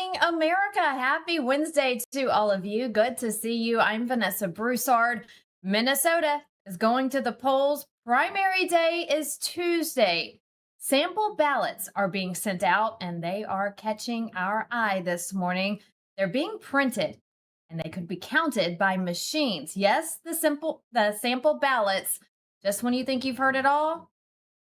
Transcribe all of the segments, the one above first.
morning, America. Happy Wednesday to all of you. Good to see you. I'm Vanessa Broussard. Minnesota is going to the polls. Primary day is Tuesday. Sample ballots are being sent out and they are catching our eye this morning. They're being printed and they could be counted by machines. Yes, the sample ballots. Just when you think you've heard it all,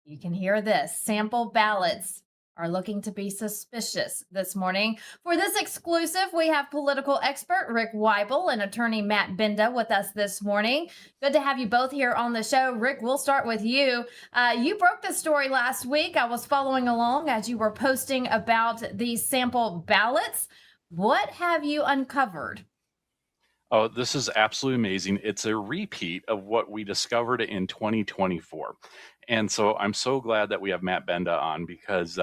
you can hear this. Sample ballots are looking to be suspicious this morning. For this exclusive, we have political expert Rick Weibel and attorney Matt Benda with us this morning. Good to have you both here on the show. Rick, we'll start with you. You broke the story last week. I was following along as you were posting about these sample ballots. What have you uncovered? Oh, this is absolutely amazing. It's a repeat of what we discovered in 2024. And so I'm so glad that we have Matt Benda on because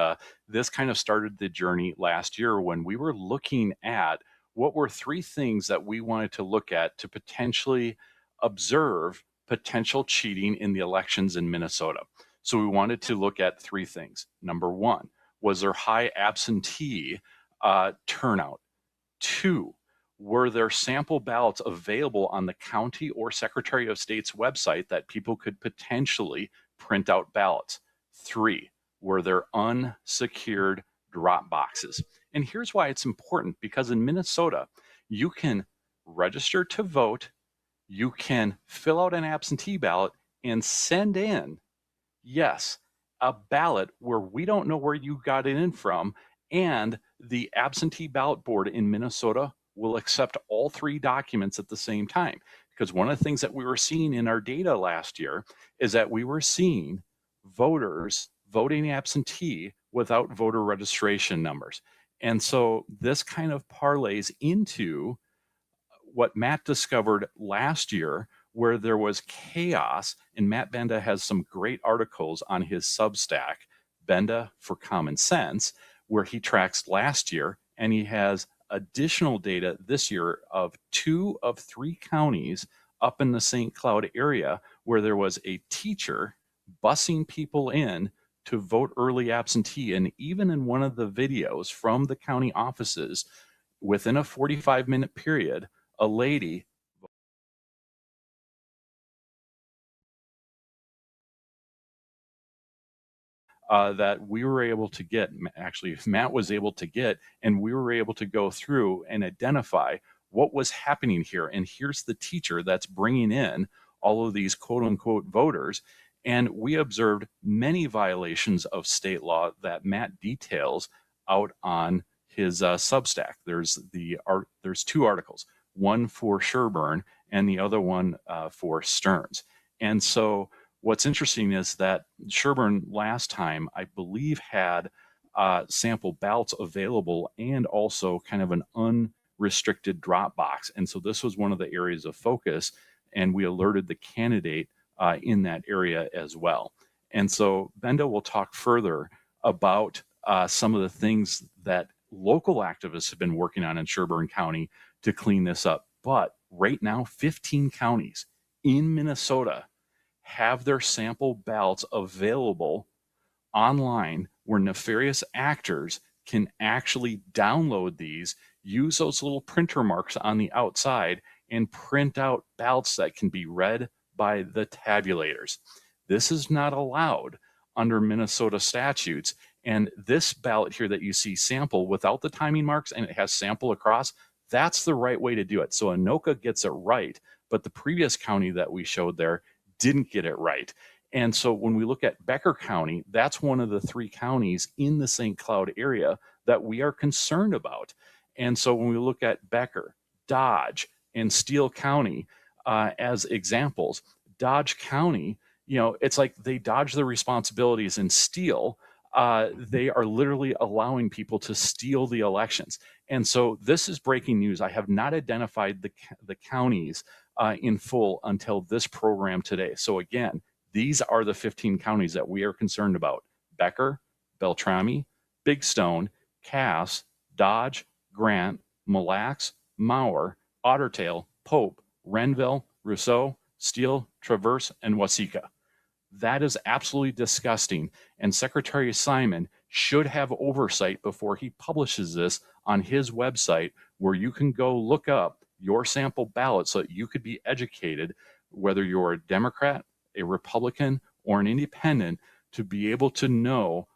this kind of started the journey last year when we were looking at what were three things that we wanted to look at to potentially observe potential cheating in the elections in Minnesota. So we wanted to look at three things. Number one, was there high absentee turnout? Two, were there sample ballots available on the county or Secretary of State's website that people could potentially print out ballots? Three, were there unsecured drop boxes? And here's why it's important, because in Minnesota, you can register to vote, you can fill out an absentee ballot and send in, yes, a ballot where we don't know where you got it in from, and the absentee ballot board in Minnesota will accept all three documents at the same time. Because one of the things that we were seeing in our data last year is that we were seeing voters voting absentee without voter registration numbers. And so this kind of parlays into what Matt discovered last year, where there was chaos. And Matt Benda has some great articles on his Substack, Benda for Common Sense, where he tracks last year, and he has additional data this year of 2 of 3 counties up in the St. Cloud area where there was a teacher busing people in to vote early absentee. And even in one of the videos from the county offices, within a 45-minute period, a lady that we were able to get, actually Matt was able to get, and we were able to go through and identify what was happening here. And here's the teacher that's bringing in all of these quote unquote voters. And we observed many violations of state law that Matt details out on his Substack. There's 2 articles, one for Sherburne and the other one for Stearns. And so what's interesting is that Sherburne last time, I believe, had sample ballots available and also kind of an unrestricted drop box. And so this was one of the areas of focus, and we alerted the candidate in that area as well. And so Benda will talk further about some of the things that local activists have been working on in Sherburne County to clean this up. But right now, 15 counties in Minnesota have their sample ballots available online where nefarious actors can actually download these, use those little printer marks on the outside, and print out ballots that can be read by the tabulators. This is not allowed under Minnesota statutes. And this ballot here that you see sample without the timing marks and it has sample across, that's the right way to do it. So Anoka gets it right, but the previous county that we showed there didn't get it right. And so when we look at Becker County, that's one of the 3 counties in the St. Cloud area that we are concerned about. And so when we look at Becker, Dodge, and Steele County as examples, Dodge County, it's like they dodge the responsibilities in Steele. They are literally allowing people to steal the elections. And so this is breaking news. I have not identified the counties in full until this program today. So again, these are the 15 counties that we are concerned about: Becker, Beltrami, Big Stone, Cass, Dodge, Grant, Mille Lacs, Mauer, Ottertail, Pope, Renville, Rousseau, Steele, Traverse, and Waseca. That is absolutely disgusting. And Secretary Simon should have oversight before he publishes this on his website where you can go look up your sample ballot so that you could be educated, whether you're a Democrat, a Republican, or an independent, to be able to know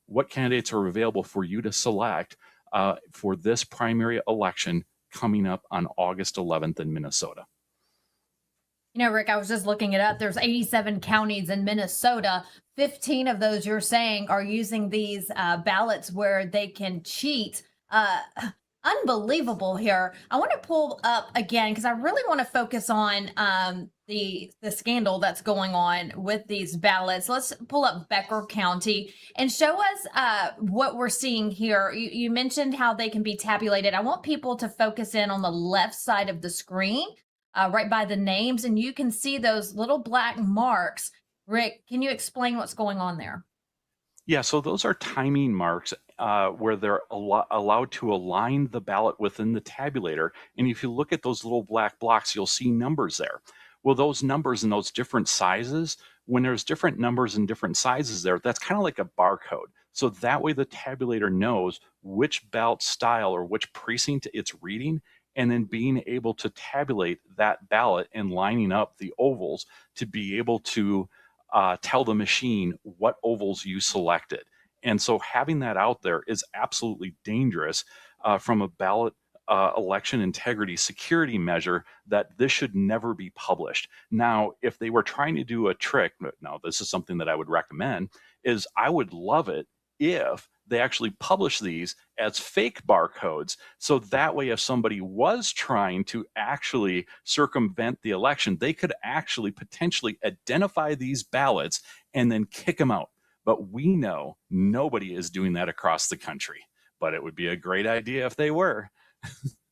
what candidates are available for you to select for this primary election coming up on August 11th in Minnesota. You know, Rick, I was just looking it up. There's 87 counties in Minnesota. 15 of those you're saying are using these ballots where they can cheat. Unbelievable here. I want to pull up again because I really want to focus on the scandal that's going on with these ballots. Let's pull up Becker County and show us what we're seeing here. You mentioned how they can be tabulated. I want people to focus in on the left side of the screen. Right by the names, and you can see those little black marks. Rick, can you explain what's going on there? Yeah, so those are timing marks where they're allowed to align the ballot within the tabulator. And if you look at those little black blocks, you'll see numbers there. Well, those numbers in those different sizes, when there's different numbers and different sizes there, that's kind of like a barcode. So that way the tabulator knows which ballot style or which precinct it's reading, and then being able to tabulate that ballot and lining up the ovals to be able to tell the machine what ovals you selected. And so having that out there is absolutely dangerous from a ballot election integrity security measure, that this should never be published. Now, if they were trying to do a trick, now this is something that I would recommend, is I would love it if they actually publish these as fake barcodes. So that way, if somebody was trying to actually circumvent the election, they could actually potentially identify these ballots and then kick them out. But we know nobody is doing that across the country. But it would be a great idea if they were.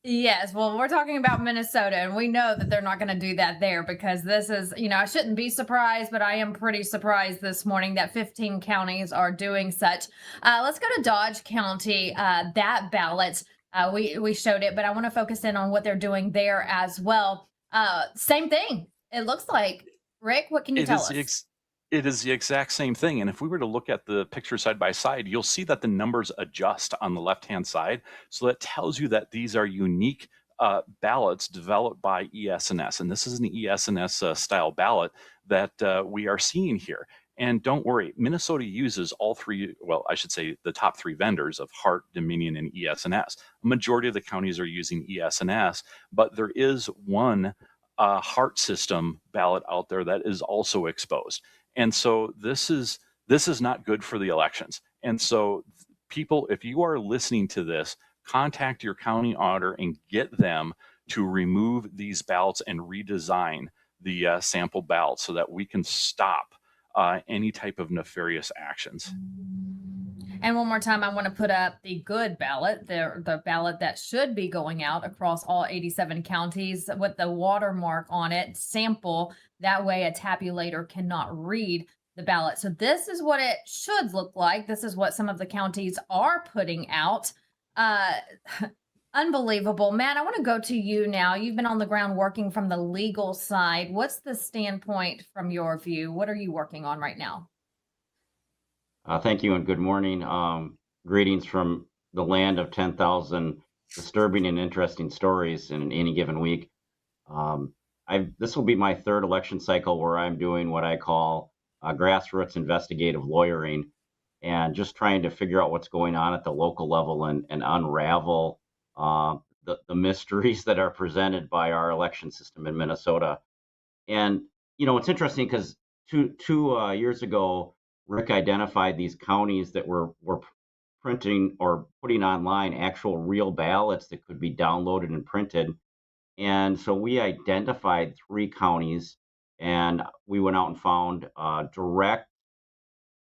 Yes, well, we're talking about Minnesota, and we know that they're not going to do that there because this is, I shouldn't be surprised, but I am pretty surprised this morning that 15 counties are doing such. Let's go to Dodge County. That ballot, we showed it, but I want to focus in on what they're doing there as well. Same thing. It looks like. Rick, what can you tell us? It is the exact same thing. And if we were to look at the picture side by side, you'll see that the numbers adjust on the left-hand side. So that tells you that these are unique ballots developed by ES&S. And this is an ES&S style ballot that we are seeing here. And don't worry, Minnesota uses all three, well, I should say the top three vendors of Hart, Dominion, and ES&S. A majority of the counties are using ES&S, but there is one Hart system ballot out there that is also exposed. And so this is not good for the elections. And so people, if you are listening to this, contact your county auditor and get them to remove these ballots and redesign the sample ballots so that we can stop any type of nefarious actions. And one more time, I want to put up the good ballot, the ballot that should be going out across all 87 counties with the watermark on it, sample. That way a tabulator cannot read the ballot. So this is what it should look like. This is what some of the counties are putting out. Unbelievable. Matt, I want to go to you now. You've been on the ground working from the legal side. What's the standpoint from your view? What are you working on right now? Thank you and good morning. Greetings from the land of 10,000 disturbing and interesting stories in any given week. This will be my third election cycle where I'm doing what I call grassroots investigative lawyering and just trying to figure out what's going on at the local level and unravel the mysteries that are presented by our election system in Minnesota. And, it's interesting because two years ago, Rick identified these counties that were printing or putting online actual real ballots that could be downloaded and printed. And so we identified 3 counties, and we went out and found direct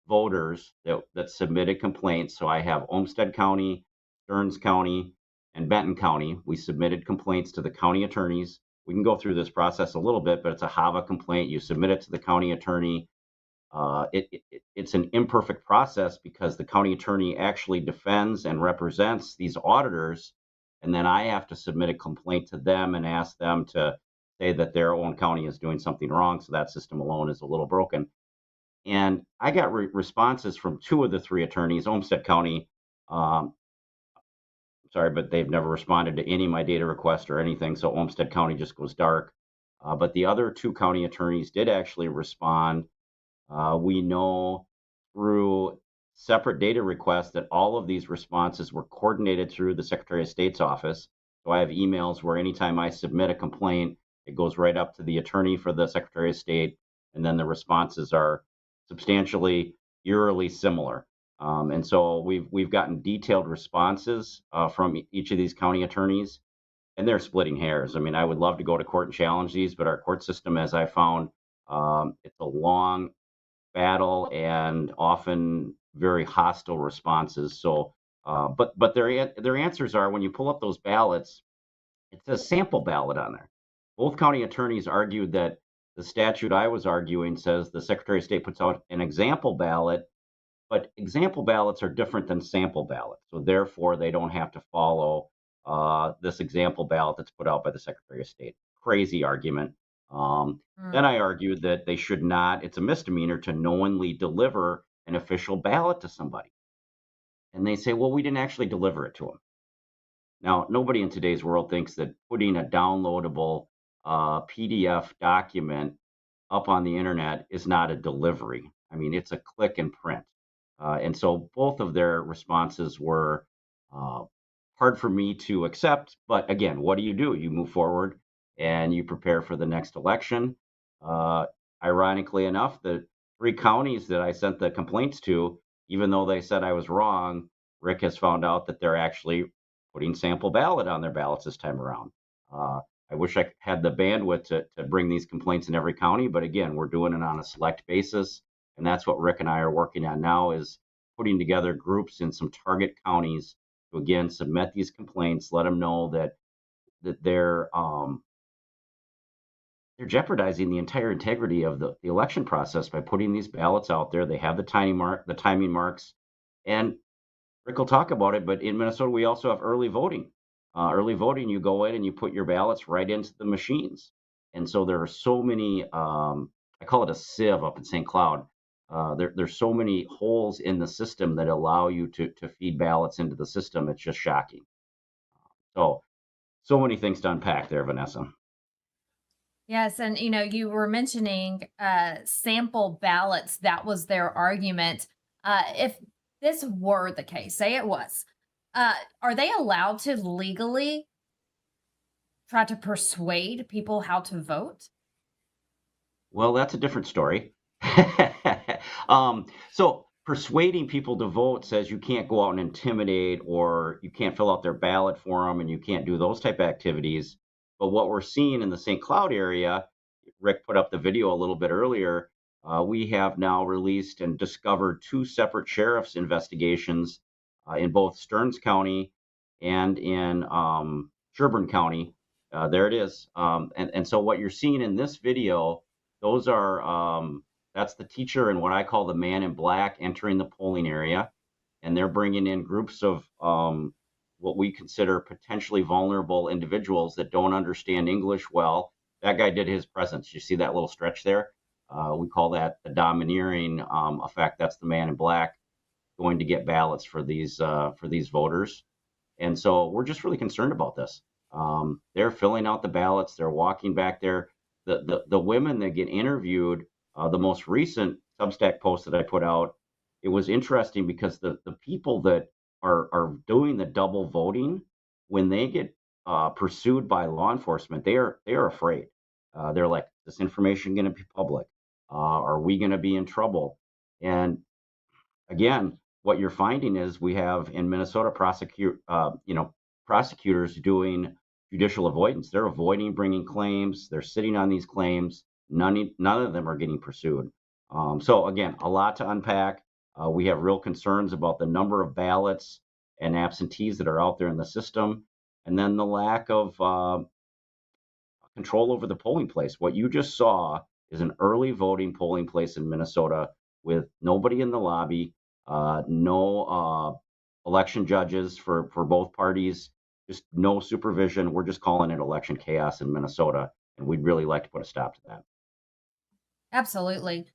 voters that submitted complaints. So I have Olmsted County, Stearns County, and Benton County. We submitted complaints to the county attorneys. We can go through this process a little bit, but it's a HAVA complaint. You submit it to the county attorney. It's an imperfect process because the county attorney actually defends and represents these auditors, and then I have to submit a complaint to them and ask them to say that their own county is doing something wrong. So that system alone is a little broken. And I got responses from 2 of the 3 attorneys. Olmsted County sorry, but they've never responded to any of my data requests or anything. So Olmsted County just goes dark. But the other two county attorneys did actually respond. We know through separate data requests that all of these responses were coordinated through the Secretary of State's office. So I have emails where anytime I submit a complaint, it goes right up to the attorney for the Secretary of State, and then the responses are substantially eerily similar. And so we've gotten detailed responses from each of these county attorneys, and they're splitting hairs. I mean, I would love to go to court and challenge these, but our court system, as I found, it's a long battle and often very hostile responses. So, but their answers are, when you pull up those ballots, it says sample ballot on there. Both county attorneys argued that the statute I was arguing says the Secretary of State puts out an example ballot, but example ballots are different than sample ballots. So therefore, they don't have to follow this example ballot that's put out by the Secretary of State. Crazy argument. Then I argued that they should not, it's a misdemeanor to knowingly deliver an official ballot to somebody. And they say, well, we didn't actually deliver it to them. Now, nobody in today's world thinks that putting a downloadable PDF document up on the internet is not a delivery. I mean, it's a click and print. And so both of their responses were hard for me to accept. But again, what do? You move forward and you prepare for the next election. Ironically enough, the three counties that I sent the complaints to, even though they said I was wrong, Rick has found out that they're actually putting sample ballot on their ballots this time around. I wish I had the bandwidth to bring these complaints in every county, but again, we're doing it on a select basis. And that's what Rick and I are working on now, is putting together groups in some target counties to, again, submit these complaints, let them know that they're jeopardizing the entire integrity of the election process by putting these ballots out there. They have the timing marks, and Rick will talk about it, but in Minnesota, we also have early voting. Early voting, you go in and you put your ballots right into the machines. And so there are so many, I call it a sieve up in St. Cloud. There's so many holes in the system that allow you to feed ballots into the system. It's just shocking. So many things to unpack there, Vanessa. Yes, and you were mentioning sample ballots. That was their argument. If this were the case, say it was, are they allowed to legally try to persuade people how to vote? Well, that's a different story. So persuading people to vote says you can't go out and intimidate, or you can't fill out their ballot for them, and you can't do those type of activities. But what we're seeing in the St. Cloud area, Rick put up the video a little bit earlier, we have now released and discovered two separate sheriff's investigations in both Stearns County and in Sherburne County. There it is. And so what you're seeing in this video, those are that's the teacher and what I call the man in black entering the polling area, and they're bringing in groups of what we consider potentially vulnerable individuals that don't understand English well. That guy did his presence. You see that little stretch there? We call that the domineering effect. That's the man in black going to get ballots for these voters. And so we're just really concerned about this. They're filling out the ballots. They're walking back there. The women that get interviewed, the most recent Substack post that I put out, it was interesting because the people that are doing the double voting, when they get pursued by law enforcement, they are afraid. They're like, is this information going to be public? Are we going to be in trouble? And again, what you're finding is we have in Minnesota prosecutors doing judicial avoidance. They're avoiding bringing claims. They're sitting on these claims. None of them are getting pursued. So again, a lot to unpack. We have real concerns about the number of ballots and absentees that are out there in the system, and then the lack of control over the polling place. What you just saw is an early voting polling place in Minnesota with nobody in the lobby, no election judges for both parties, just no supervision. We're just calling it election chaos in Minnesota, and we'd really like to put a stop to that. Absolutely.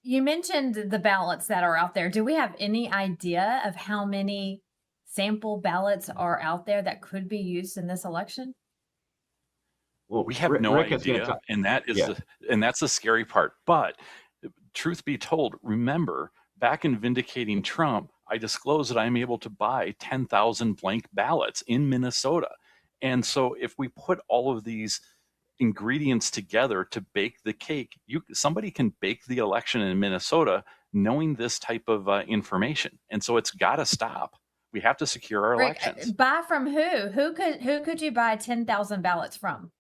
You mentioned the ballots that are out there. Do we have any idea of how many sample ballots are out there that could be used in this election? Well, We have no Rick is going to idea, talk. and Yeah. that's the scary part. But truth be told, remember back in vindicating Trump, I disclosed that I'm able to buy 10,000 blank ballots in Minnesota. And so if we put all of these ingredients together to bake the cake, somebody can bake the election in Minnesota knowing this type of information. And so it's got to stop. We have to secure our Rick, elections. buy from who? Who could you buy 10,000 ballots from?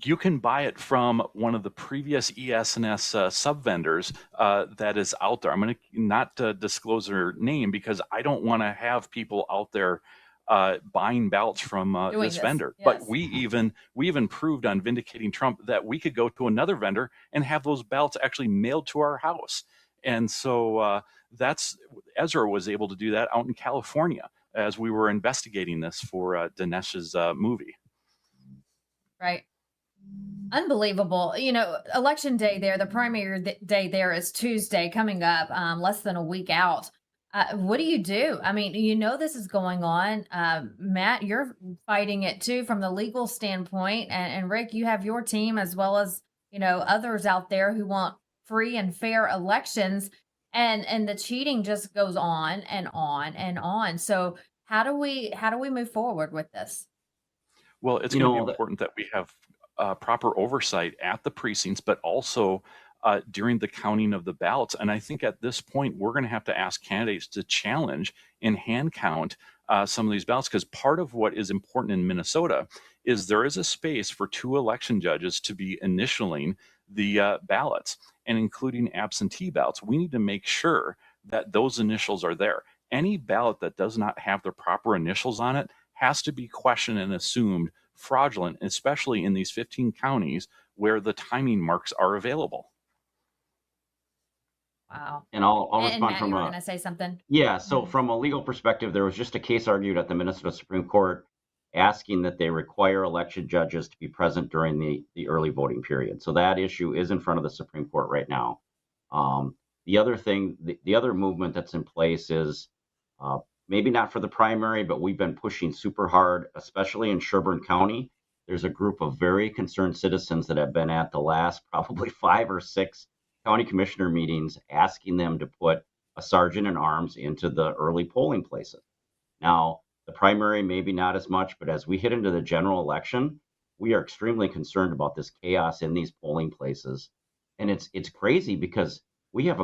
You can buy it from one of the previous ES&S sub vendors that is out there. I'm going to not disclose their name because I don't want to have people out there buying ballots from this vendor. But Yes. we even proved on vindicating Trump that we could go to another vendor and have those ballots actually mailed to our house. And so that's Ezra was able to do that out in California as we were investigating this for Dinesh's movie. Right. Unbelievable. You know, election day there, the primary day there is Tuesday coming up, less than a week out. What do you do? I mean, you know, this is going on. Matt, you're fighting it too from the legal standpoint. And Rick, you have your team as well as, you know, others out there who want free and fair elections. And the cheating just goes on and on and on. So how do we move forward with this? Well, it's You going to know, be important that we have proper oversight at the precincts, but also during the counting of the ballots. And I think at this point, we're going to have to ask candidates to challenge and hand count some of these ballots, because part of what is important in Minnesota is there is a space for 2 election judges to be initialing the ballots and including absentee ballots. We need to make sure that those initials are there. Any ballot that does not have the proper initials on it has to be questioned and assumed fraudulent, especially in these 15 counties where the timing marks are available. Wow. and I'll And respond Matt, from you were a going to say something? Yeah, so Mhm. from a legal perspective, there was just a case argued at the Minnesota Supreme Court asking that they require election judges to be present during the early voting period. So that issue is in front of the Supreme Court right now. The other thing, the other movement that's in place is uh, maybe not for the primary, but we've been pushing super hard, especially in Sherburne County. There's a group of very concerned citizens that have been at the last probably 5 or 6 county commissioner meetings asking them to put a sergeant in arms into the early polling places. Now, the primary, maybe not as much, but as we hit into the general election, we are extremely concerned about this chaos in these polling places. And it's crazy because we have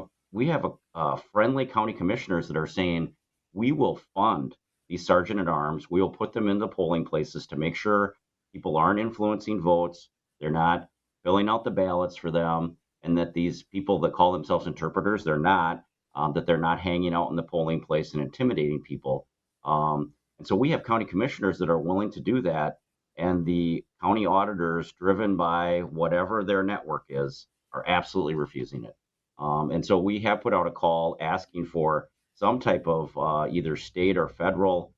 a friendly county commissioners that are saying we will fund these sergeant at arms. We will put them in the polling places to make sure people aren't influencing votes. They're not filling out the ballots for them, and that these people that call themselves interpreters, that they're not hanging out in the polling place and intimidating people. And so we have county commissioners that are willing to do that, and the county auditors, driven by whatever their network is, are absolutely refusing it. And so we have put out a call asking for some type of either state or federal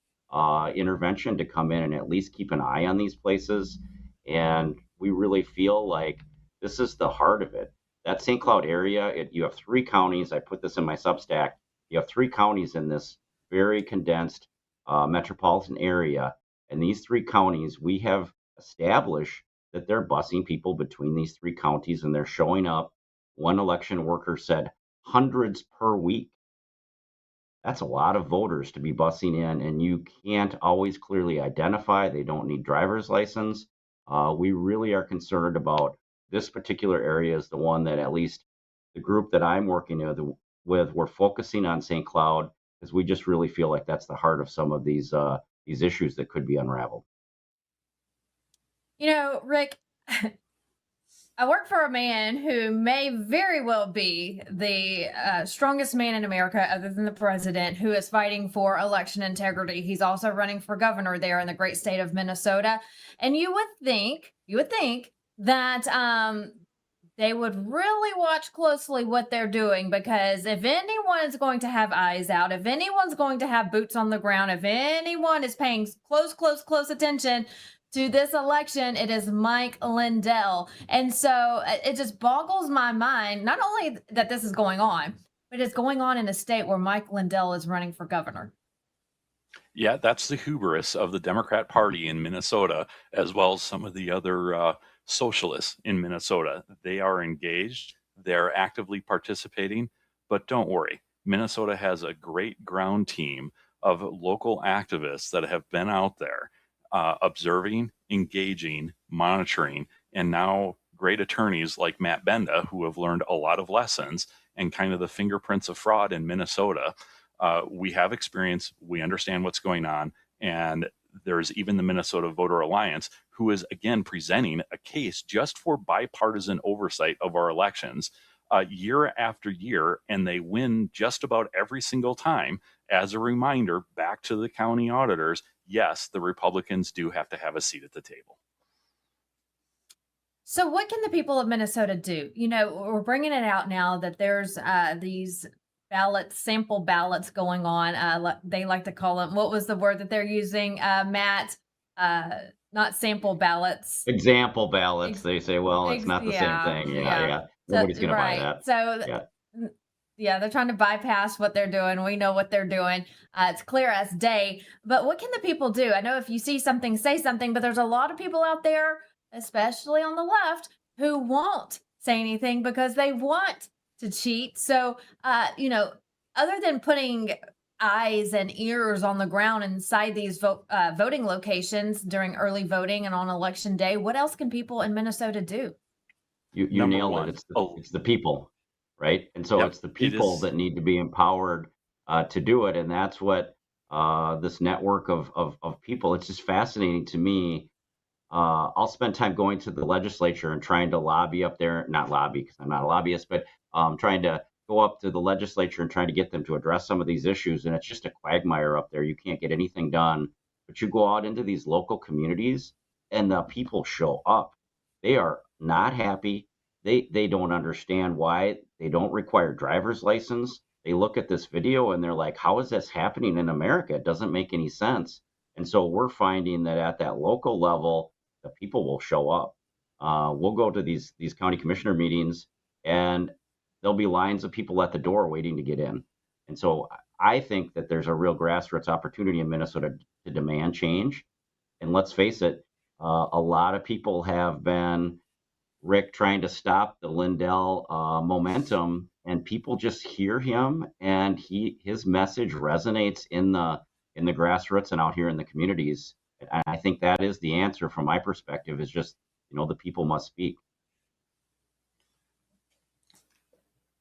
intervention to come in and at least keep an eye on these places. And we really feel like this is the heart of it. That St. Cloud area, you have 3 counties. I put this in my Substack. You have 3 counties in this very condensed metropolitan area. And these 3 counties, we have established that they're busing people between these 3 counties, and they're showing up. One election worker said hundreds per week. That's a lot of voters to be busing in, and you can't always clearly identify. They don't need driver's license. We really are concerned about this particular area is the one that at least the group that I'm working with, we're focusing on St. Cloud because we just really feel like that's the heart of some of these issues that could be unraveled. You know, Rick, I work for a man who may very well be the strongest man in America, other than the president, who is fighting for election integrity. He's also running for governor there in the great state of Minnesota. And you would think that they would really watch closely what they're doing, because if anyone's going to have eyes out, if anyone's going to have boots on the ground, if anyone is paying close attention to this election, it is Mike Lindell. And so it just boggles my mind, not only that this is going on, but it's going on in a state where Mike Lindell is running for governor. Yeah, that's the hubris of the Democrat Party in Minnesota, as well as some of the other socialists in Minnesota. They are engaged, they're actively participating, but don't worry. Minnesota has a great ground team of local activists that have been out there observing, engaging, monitoring, and now great attorneys like Matt Benda, who have learned a lot of lessons and kind of the fingerprints of fraud in Minnesota. We have experience, we understand what's going on, and there's even the Minnesota Voter Alliance, who is again presenting a case just for bipartisan oversight of our elections year after year, and they win just about every single time. As a reminder, back to the county auditors, yes, the Republicans do have to have a seat at the table. So, what can the people of Minnesota do? You know, we're bringing it out now that there's these ballots, sample ballots going on. They like to call them, what was the word that they're using, Matt? Not sample ballots. Example ballots, Ex- they say, well, it's not the same yeah, thing. Yeah, yeah. yeah. So, Nobody's going to buy right. that. So, Yeah. yeah, they're trying to bypass what they're doing. We know what they're doing. It's clear as day. But what can the people do? I know if you see something, say something, but there's a lot of people out there, especially on the left, who won't say anything because they want to cheat. So, you know, other than putting eyes and ears on the ground inside these voting locations during early voting and on election day, what else can people in Minnesota do? You Number nailed it. one, oh, It's the people, right? And so yep, it's the it people is. that need to be empowered to do it, and that's what this network of people. It's just fascinating to me. I'll spend time going to the legislature and trying to lobby up there, not lobby because I'm not a lobbyist, but trying to go up to the legislature and trying to get them to address some of these issues. And it's just a quagmire up there. You can't get anything done. But you go out into these local communities and the people show up. They are not happy. They don't understand why they don't require driver's license. They look at this video and they're like, how is this happening in America? It doesn't make any sense. And so we're finding that at that local level, the people will show up. We'll go to these county commissioner meetings, and there'll be lines of people at the door waiting to get in. And so I think that there's a real grassroots opportunity in Minnesota to demand change. And let's face it, a lot of people have been, Rick, trying to stop the Lindell momentum, and people just hear him, and his message resonates in the grassroots and out here in the communities. And I think that is the answer from my perspective. Is just the people must speak.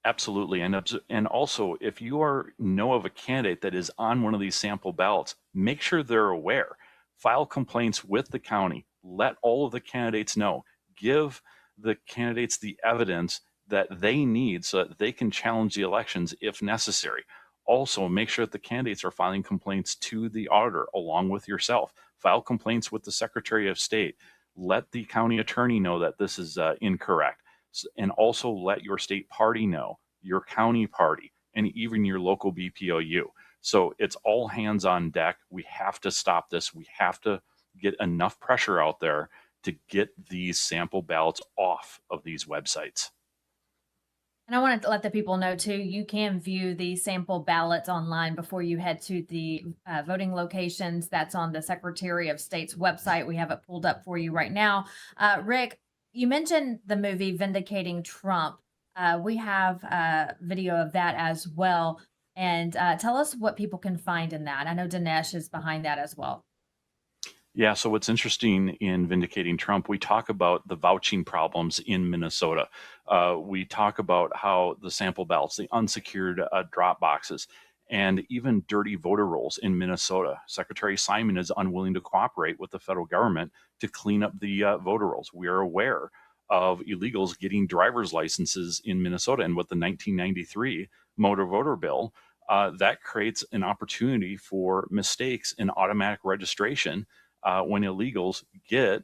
Absolutely. And also, if you know of a candidate that is on one of these sample ballots, make sure they're aware. File complaints with the county. Let all of the candidates know. Give the candidates the evidence that they need so that they can challenge the elections if necessary. Also, make sure that the candidates are filing complaints to the auditor along with yourself. File complaints with the Secretary of State. Let the county attorney know that this is incorrect, and also let your state party know, your county party, and even your local BPOU. So it's all hands on deck. We have to stop this. We have to get enough pressure out there to get these sample ballots off of these websites. And I wanted to let the people know too, you can view the sample ballots online before you head to the voting locations. That's on the Secretary of State's website. We have it pulled up for you right now. Rick, you mentioned the movie Vindicating Trump. We have a video of that as well. And tell us what people can find in that. I know Dinesh is behind that as well. Yeah, so what's interesting in Vindicating Trump, we talk about the vouching problems in Minnesota. We talk about how the sample ballots, the unsecured drop boxes, and even dirty voter rolls in Minnesota. Secretary Simon is unwilling to cooperate with the federal government to clean up the voter rolls. We are aware of illegals getting driver's licenses in Minnesota, and with the 1993 motor voter bill, that creates an opportunity for mistakes in automatic registration when illegals get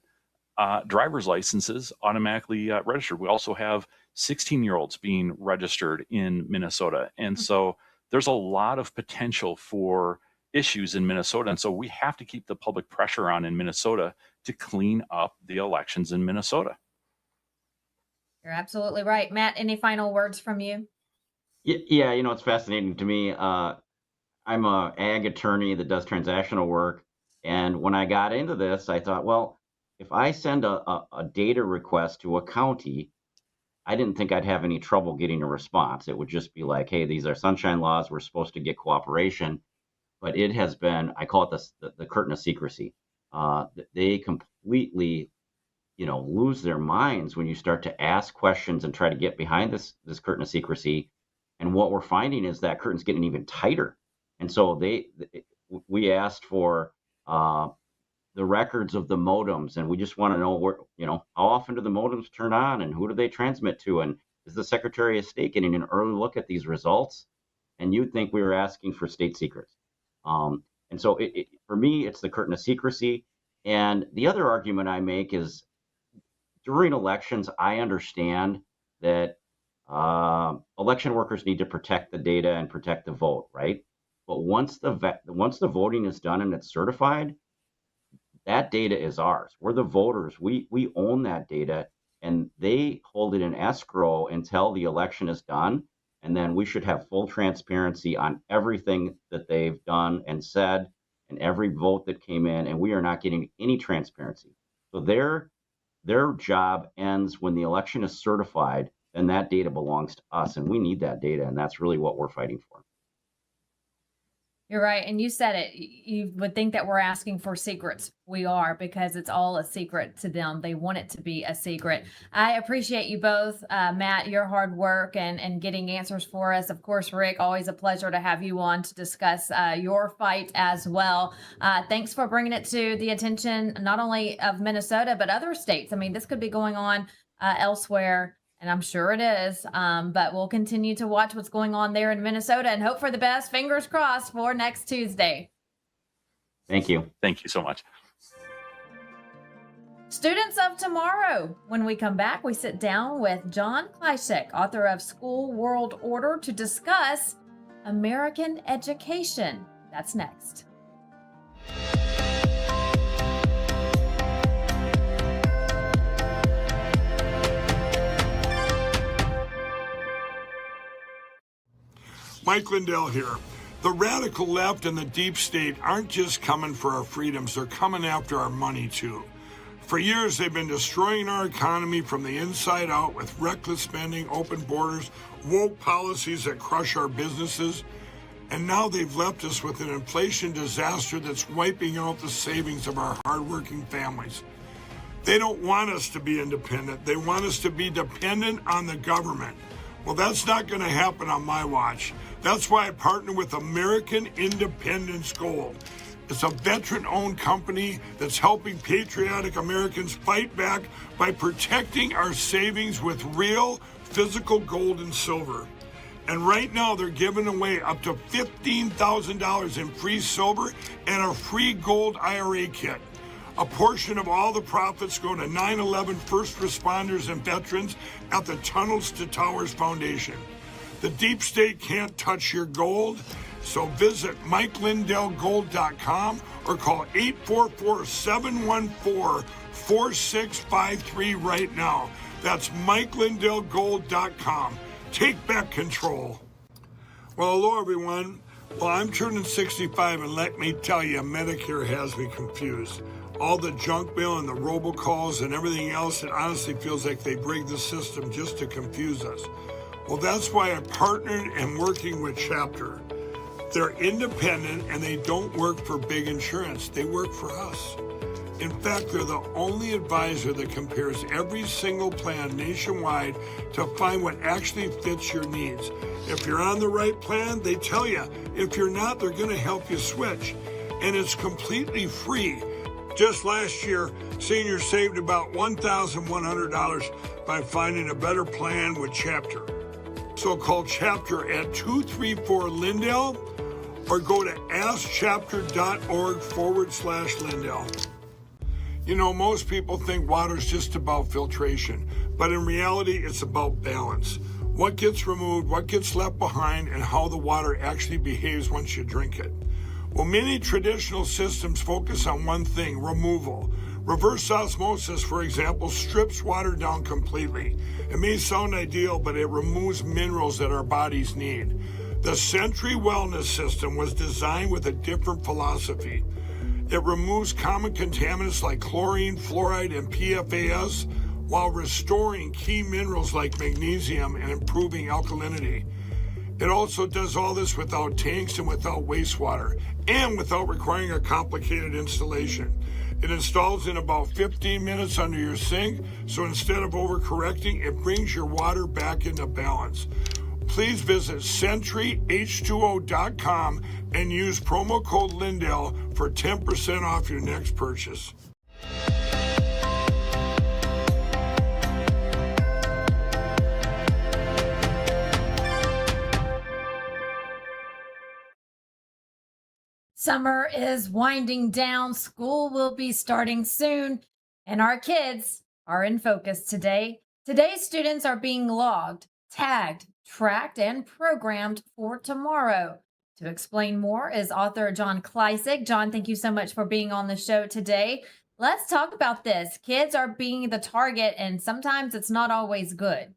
driver's licenses automatically registered. We also have 16-year-olds being registered in Minnesota. And so there's a lot of potential for issues in Minnesota. And so we have to keep the public pressure on in Minnesota to clean up the elections in Minnesota. You're absolutely right. Matt, any final words from you? Yeah, it's fascinating to me. I'm a ag attorney that does transactional work. And when I got into this, I thought, well, if I send a data request to a county, I didn't think I'd have any trouble getting a response. It would just be like, hey, these are sunshine laws. We're supposed to get cooperation. But it has been, I call it the curtain of secrecy. They completely, lose their minds when you start to ask questions and try to get behind this curtain of secrecy. And what we're finding is that curtain's getting even tighter. And so we asked for the records of the modems, and we just want to know where, how often do the modems turn on and who do they transmit to? And is the Secretary of State getting an early look at these results? And you'd think we were asking for state secrets. And so for me, it's the curtain of secrecy. And the other argument I make is during elections, I understand that election workers need to protect the data and protect the vote, right? But once the voting is done and it's certified, that data is ours. We're the voters. We own that data, and they hold it in escrow until the election is done. And then we should have full transparency on everything that they've done and said and every vote that came in, and we are not getting any transparency. So their job ends when the election is certified, and that data belongs to us, and we need that data, and that's really what we're fighting for. You're right. And you said it. You would think that we're asking for secrets. We are, because it's all a secret to them. They want it to be a secret. I appreciate you both, Matt, your hard work and getting answers for us. Of course, Rick, always a pleasure to have you on to discuss your fight as well. Thanks for bringing it to the attention, not only of Minnesota, but other states. I mean, this could be going on elsewhere. And I'm sure it is, but we'll continue to watch what's going on there in Minnesota and hope for the best. Fingers crossed for next Tuesday. Thank you. Thank you so much. Students of Tomorrow. When we come back, we sit down with John Kleishek, author of School World Order, to discuss American education. That's next. Mike Lindell here. The radical left and the deep state aren't just coming for our freedoms, they're coming after our money too. For years, they've been destroying our economy from the inside out with reckless spending, open borders, woke policies that crush our businesses. And now they've left us with an inflation disaster that's wiping out the savings of our hardworking families. They don't want us to be independent. They want us to be dependent on the government. Well, that's not going to happen on my watch. That's why I partner with American Independence Gold. It's a veteran-owned company that's helping patriotic Americans fight back by protecting our savings with real physical gold and silver. And right now they're giving away up to $15,000 in free silver and a free gold IRA kit. A portion of all the profits go to 9/11 first responders and veterans at the Tunnels to Towers Foundation. The deep state can't touch your gold, so visit MikeLindellGold.com or call 844-714-4653 right now. That's MikeLindellGold.com. Take back control. Well, hello, everyone. Well, I'm turning 65, and let me tell you, Medicare has me confused. All the junk mail and the robocalls and everything else, it honestly feels like they rigged the system just to confuse us. Well, that's why I partnered and working with Chapter. They're independent and they don't work for big insurance. They work for us. In fact, they're the only advisor that compares every single plan nationwide to find what actually fits your needs. If you're on the right plan, they tell you. If you're not, they're going to help you switch. And it's completely free. Just last year, seniors saved about $1,100 by finding a better plan with Chapter. So call Chapter at 234-LINDELL or go to askchapter.org/Lindell. You know, most people think water's just about filtration, but in reality, it's about balance. What gets removed, what gets left behind, and how the water actually behaves once you drink it. Well, many traditional systems focus on one thing, removal. Reverse osmosis, for example, strips water down completely. It may sound ideal, but it removes minerals that our bodies need. The Century Wellness System was designed with a different philosophy. It removes common contaminants like chlorine, fluoride, and PFAS while restoring key minerals like magnesium and improving alkalinity. It also does all this without tanks and without wastewater, and without requiring a complicated installation. It installs in about 15 minutes under your sink, so instead of overcorrecting, it brings your water back into balance. Please visit CentryH2O.com and use promo code Lindell for 10% off your next purchase. Summer is winding down. School will be starting soon, and our kids are in focus today. Today's students are being logged, tagged, tracked, and programmed for tomorrow. To explain more is author John Kleisig. John, thank you so much for being on the show today. Let's talk about this. Kids are being the target, and sometimes it's not always good.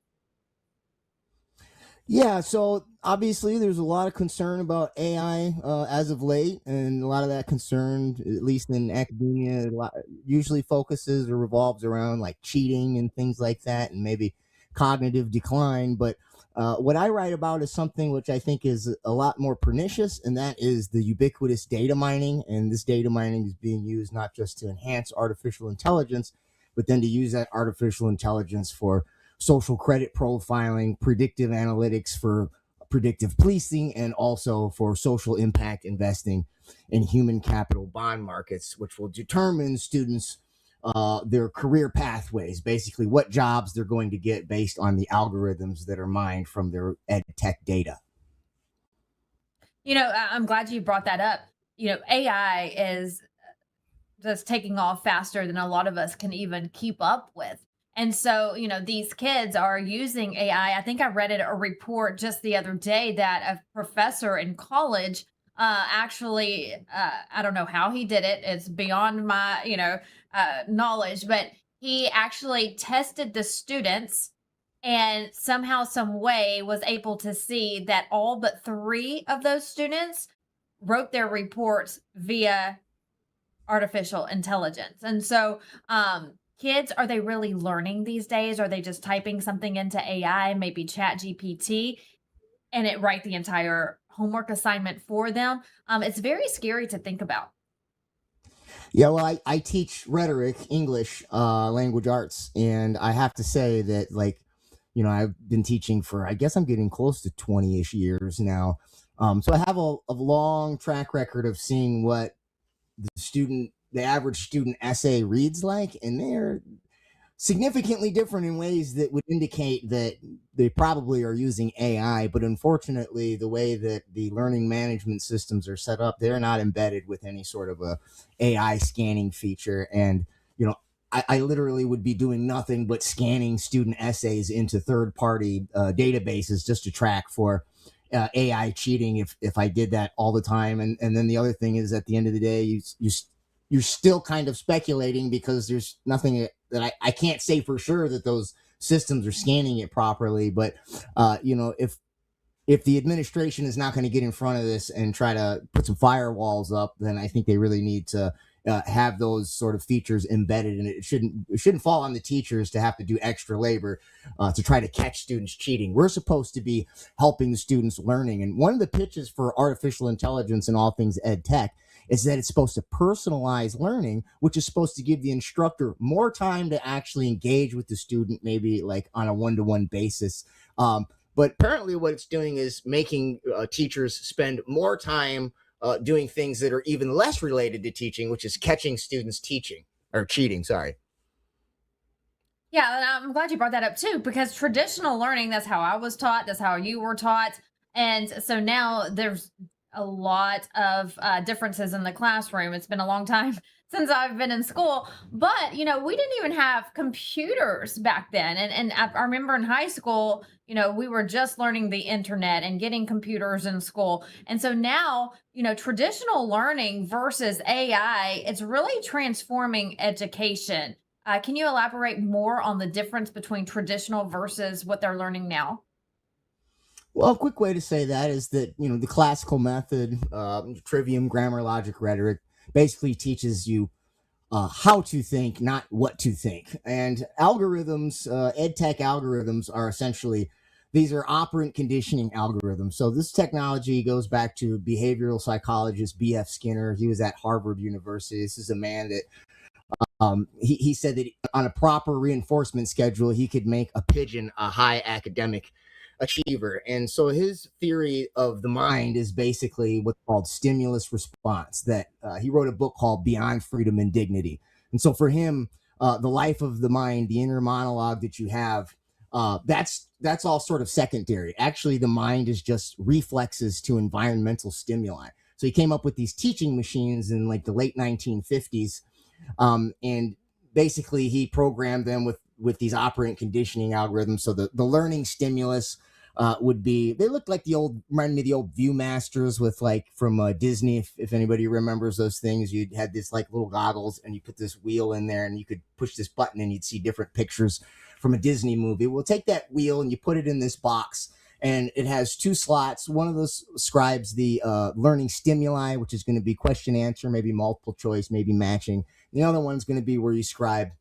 Yeah, so obviously there's a lot of concern about AI as of late, and a lot of that concern, at least in academia, usually focuses or revolves around like cheating and things like that, and maybe cognitive decline. But what I write about is something which I think is a lot more pernicious, and that is the ubiquitous data mining. And this data mining is being used not just to enhance artificial intelligence, but then to use that artificial intelligence for social credit profiling, predictive analytics for predictive policing, and also for social impact investing in human capital bond markets, which will determine students' their career pathways, basically what jobs they're going to get based on the algorithms that are mined from their ed tech data. I'm glad you brought that up. AI is just taking off faster than a lot of us can even keep up with. And so, these kids are using AI. I think I read a report just the other day that a professor in college actually, I don't know how he did it. It's beyond my, knowledge, but he actually tested the students and somehow, some way was able to see that all but 3 of those students wrote their reports via artificial intelligence. And so, kids, are they really learning these days? Are they just typing something into AI, maybe Chat GPT, and it write the entire homework assignment for them? It's very scary to think about. Yeah, well, I teach rhetoric, English, language arts, and I have to say that, I've been teaching for, I guess I'm getting close to 20-ish years now. So I have a long track record of seeing what the average student essay reads like, and they're significantly different in ways that would indicate that they probably are using AI. But unfortunately, the way that the learning management systems are set up, they're not embedded with any sort of a AI scanning feature. And, I literally would be doing nothing but scanning student essays into third-party databases just to track for AI cheating if I did that all the time. And then the other thing is, at the end of the day, you're still kind of speculating, because there's nothing that I can't say for sure that those systems are scanning it properly. But if the administration is not going to get in front of this and try to put some firewalls up, then I think they really need to have those sort of features embedded, and it shouldn't fall on the teachers to have to do extra labor to try to catch students cheating. We're supposed to be helping the students learning, and one of the pitches for artificial intelligence and all things ed tech is that it's supposed to personalize learning, which is supposed to give the instructor more time to actually engage with the student, maybe like on a one-to-one basis. But apparently what it's doing is making teachers spend more time doing things that are even less related to teaching, which is catching students cheating. Yeah, and I'm glad you brought that up too, because traditional learning, that's how I was taught, that's how you were taught. And so now there's a lot of differences in the classroom. It's been a long time since I've been in school, but we didn't even have computers back then. And I remember in high school, we were just learning the internet and getting computers in school. And so now, traditional learning versus AI, it's really transforming education. Can you elaborate more on the difference between traditional versus what they're learning now? Well, a quick way to say that is that, the classical method, trivium, grammar, logic, rhetoric, basically teaches you how to think, not what to think. And algorithms, ed tech algorithms are essentially, these are operant conditioning algorithms. So this technology goes back to behavioral psychologist B.F. Skinner. He was at Harvard University. This is a man that he said that on a proper reinforcement schedule, he could make a pigeon a high academic achiever. And so his theory of the mind is basically what's called stimulus response. That he wrote a book called Beyond Freedom and Dignity. And so for him, the life of the mind, the inner monologue that you have, that's all sort of secondary. Actually, the mind is just reflexes to environmental stimuli. So he came up with these teaching machines in like the late 1950s, and basically he programmed them with these operant conditioning algorithms. So the learning stimulus would be, they looked like reminded me of the old Viewmasters with like from Disney, if anybody remembers those things. You'd had this like little goggles and you put this wheel in there and you could push this button and you'd see different pictures from a Disney movie. We'll take that wheel and you put it in this box, and it has two slots. One of those describes the learning stimuli, which is going to be question answer, maybe multiple choice, maybe matching. The other one's going to be where you scribe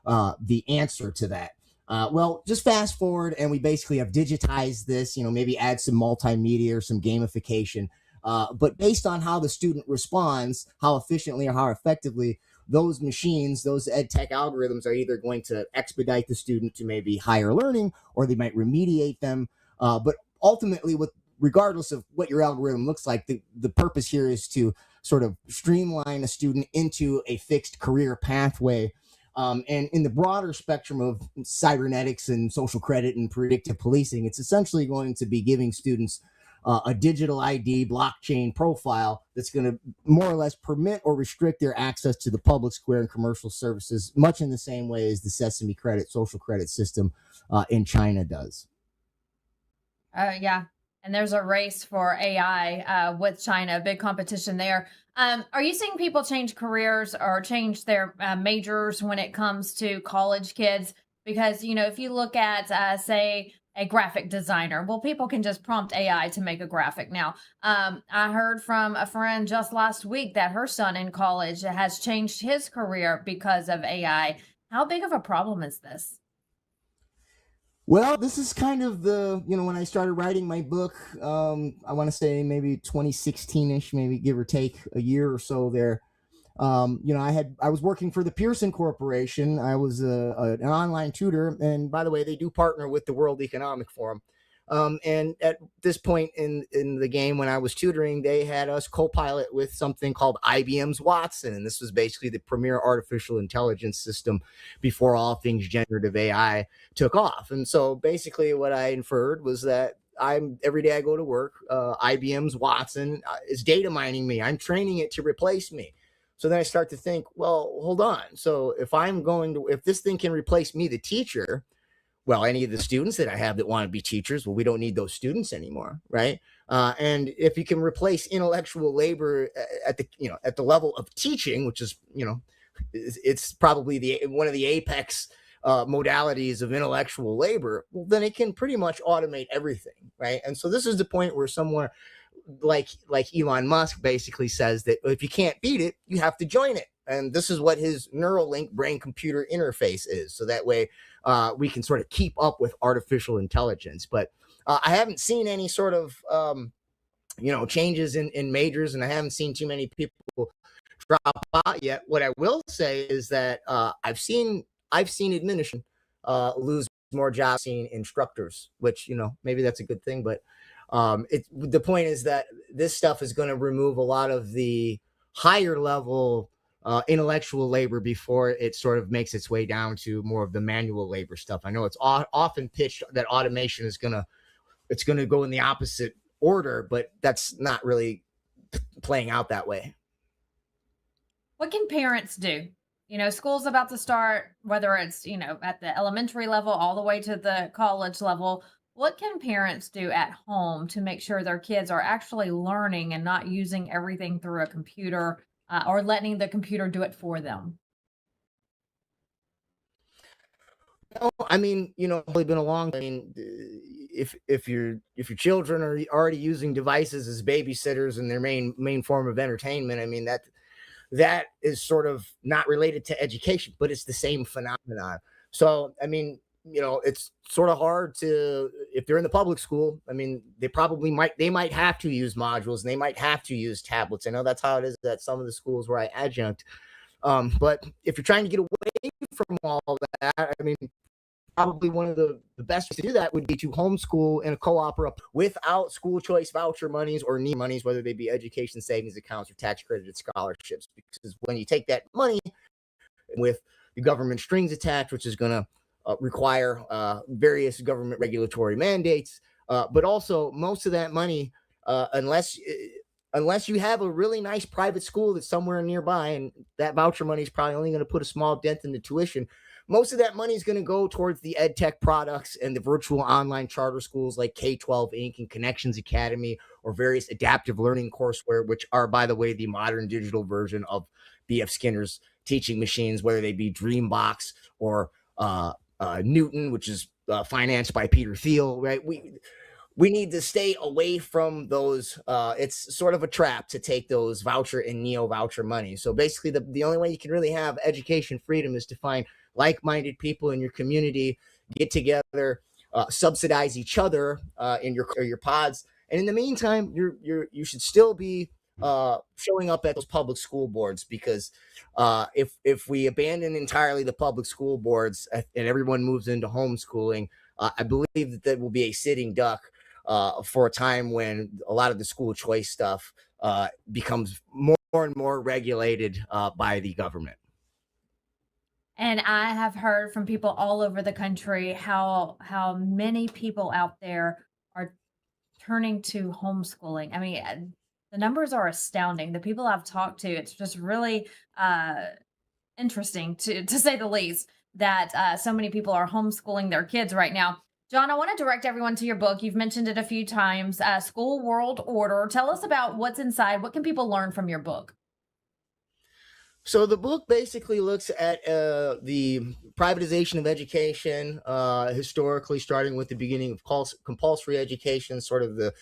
the answer to that. Well, just fast forward, and we basically have digitized this, maybe add some multimedia or some gamification. But based on how the student responds, how efficiently or how effectively, those machines, those ed tech algorithms are either going to expedite the student to maybe higher learning, or they might remediate them. But ultimately, regardless of what your algorithm looks like, the purpose here is to sort of streamline a student into a fixed career pathway. And in the broader spectrum of cybernetics and social credit and predictive policing, it's essentially going to be giving students a digital ID blockchain profile that's going to more or less permit or restrict their access to the public square and commercial services, much in the same way as the Sesame credit social credit system in China does. Yeah. And there's a race for AI with China, big competition there. Are you seeing people change careers or change their majors when it comes to college kids? Because, if you look at, say, a graphic designer, well, people can just prompt AI to make a graphic now. I heard from a friend just last week that her son in college has changed his career because of AI. How big of a problem is this? Well, this is kind of when I started writing my book, I want to say maybe 2016-ish, maybe give or take a year or so there. I was working for the Pearson Corporation. I was an online tutor. And by the way, they do partner with the World Economic Forum. And at this point in the game, when I was tutoring, they had us co-pilot with something called IBM's Watson. And this was basically the premier artificial intelligence system before all things generative AI took off. And so basically what I inferred was that every day I go to work, IBM's Watson is data mining me. I'm training it to replace me. So then I start to think, well, hold on. So if this thing can replace me, the teacher, well, any of the students that I have that want to be teachers, well, we don't need those students anymore, right? And if you can replace intellectual labor at the level of teaching, which is, it's probably one of the apex modalities of intellectual labor, well, then it can pretty much automate everything, right? And so this is the point where somewhere like Elon Musk basically says that if you can't beat it, you have to join it. And this is what his Neuralink brain-computer interface is. So that way we can sort of keep up with artificial intelligence. But I haven't seen any sort of, changes in majors, and I haven't seen too many people drop out yet. What I will say is that I've seen administration lose more jobs, seen instructors, which, maybe that's a good thing. But the point is that this stuff is going to remove a lot of the higher level intellectual labor before it sort of makes its way down to more of the manual labor stuff. I know it's often pitched that automation is going to go in the opposite order, but that's not really playing out that way. What can parents do? School's about to start, whether it's, at the elementary level all the way to the college level. What can parents do at home to make sure their kids are actually learning and not using everything through a computer or letting the computer do it for them? I mean, probably been a long. I mean, if your children are already using devices as babysitters and their main form of entertainment, I mean that is sort of not related to education, but it's the same phenomenon. So I mean, it's sort of hard to, if they're in the public school, I mean, they might have to use modules and they might have to use tablets. I know that's how it is at some of the schools where I adjunct. But if you're trying to get away from all that, I mean, probably one of the best ways to do that would be to homeschool in a co-op or without school choice voucher monies or need monies, whether they be education savings accounts or tax credited scholarships. Because when you take that money with the government strings attached, which is going to require various government regulatory mandates, but also most of that money, unless you have a really nice private school that's somewhere nearby, and that voucher money is probably only going to put a small dent in the tuition. Most of that money is going to go towards the ed tech products and the virtual online charter schools like K-12 Inc. and Connections Academy, or various adaptive learning courseware, which are, by the way, the modern digital version of B.F. Skinner's teaching machines, whether they be Dreambox or Newton, which is financed by Peter Thiel, right? We need to stay away from those. It's sort of a trap to take those voucher and neo voucher money. So basically, the only way you can really have education freedom is to find like-minded people in your community, get together, subsidize each other in your pods, and in the meantime, you should still be showing up at those public school boards, because if we abandon entirely the public school boards and everyone moves into homeschooling, I believe that will be a sitting duck for a time when a lot of the school choice stuff becomes more and more regulated by the government. And I have heard from people all over the country how many people out there are turning to homeschooling. I mean, the numbers are astounding. The people I've talked to, it's just really interesting to say the least, that so many people are homeschooling their kids right now. John, I want to direct everyone to your book. You've mentioned it a few times, School World Order. Tell us about what's inside. What can people learn from your book? So the book basically looks at the privatization of education, historically, starting with the beginning of compulsory education, sort of the